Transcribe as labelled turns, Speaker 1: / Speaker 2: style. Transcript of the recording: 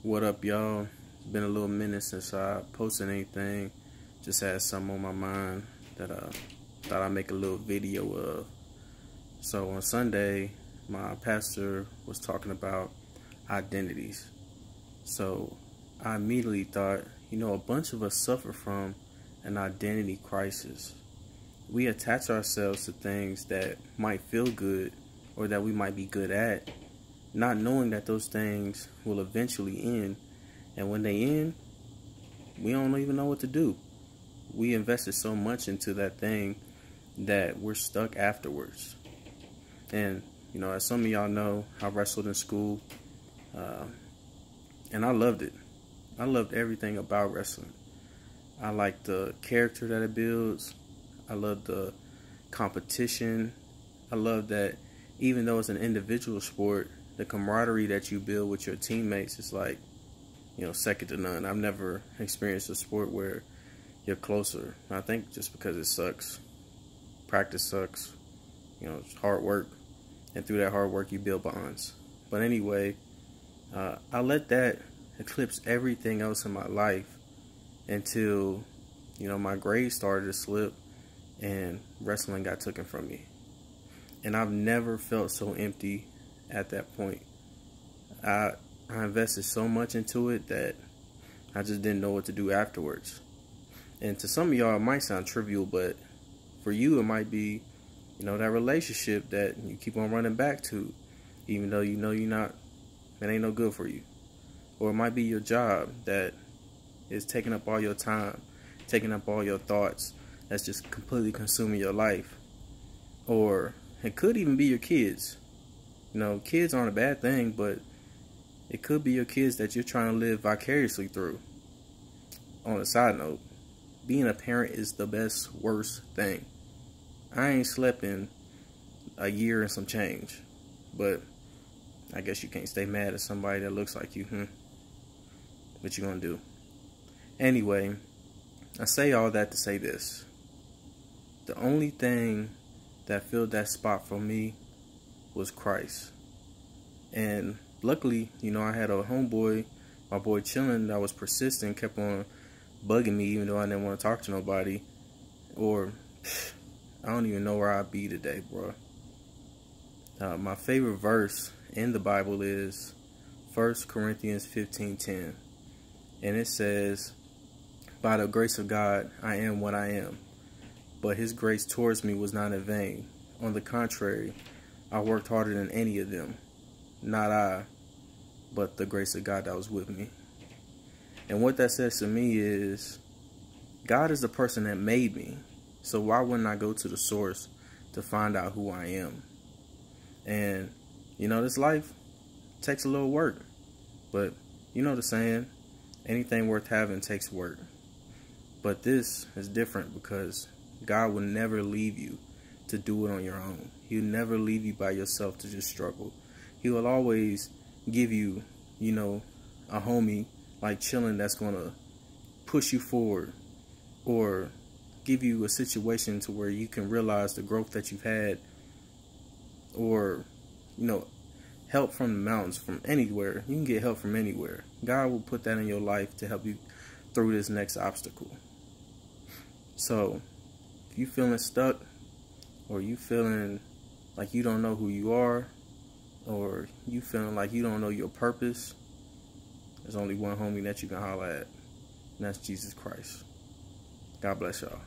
Speaker 1: What up, y'all? It's been a little minute since I posted anything. Just had something on my mind that I thought I'd make a little video of. So on Sunday, my pastor was talking about identities. So I immediately thought, a bunch of us suffer from an identity crisis. We attach ourselves to things that might feel good or that we might be good at, not knowing that those things will eventually end. And when they end, we don't even know what to do. We invested so much into that thing that we're stuck afterwards. And, as some of y'all know, I wrestled in school, and I loved it. I loved everything about wrestling. I like the character that it builds. I love the competition. I love that even though it's an individual sport, the camaraderie that you build with your teammates is like, second to none. I've never experienced a sport where you're closer. I think just because it sucks. Practice sucks. It's hard work. And through that hard work, you build bonds. But anyway, I let that eclipse everything else in my life until, my grades started to slip and wrestling got taken from me. And I've never felt so empty at that point. I invested so much into it that I just didn't know what to do afterwards. And to some of y'all, it might sound trivial, but for you, it might be, that relationship that you keep on running back to, even though it ain't no good for you. Or it might be your job that is taking up all your time, taking up all your thoughts, that's just completely consuming your life. Or it could even be your kids. Kids aren't a bad thing, but it could be your kids that you're trying to live vicariously through. On a side note, being a parent is the worst thing. I ain't slept in a year and some change, but I guess you can't stay mad at somebody that looks like you, What you gonna do? Anyway, I say all that to say this. The only thing that filled that spot for me was Christ. And luckily, I had a homeboy, my boy Chillin, that was persistent, kept on bugging me even though I didn't want to talk to nobody. Or, I don't even know where I'd be today, bro. My favorite verse in the Bible is 1 Corinthians 15:10. And it says, "By the grace of God, I am what I am. But his grace towards me was not in vain. On the contrary, I worked harder than any of them. Not I, but the grace of God that was with me." And what that says to me is, God is the person that made me. So why wouldn't I go to the source to find out who I am? And, this life takes a little work. But, the saying, anything worth having takes work. But this is different because God will never leave you to do it on your own. He'll never leave you by yourself to just struggle. He will always give you, a homie like Chillin that's going to push you forward, or give you a situation to where you can realize the growth that you've had, or, help from the mountains, from anywhere. You can get help from anywhere. God will put that in your life to help you through this next obstacle. So, if you feeling stuck, or you feeling like you don't know who you are, or you feeling like you don't know your purpose, there's only one homie that you can holler at, and that's Jesus Christ. God bless y'all.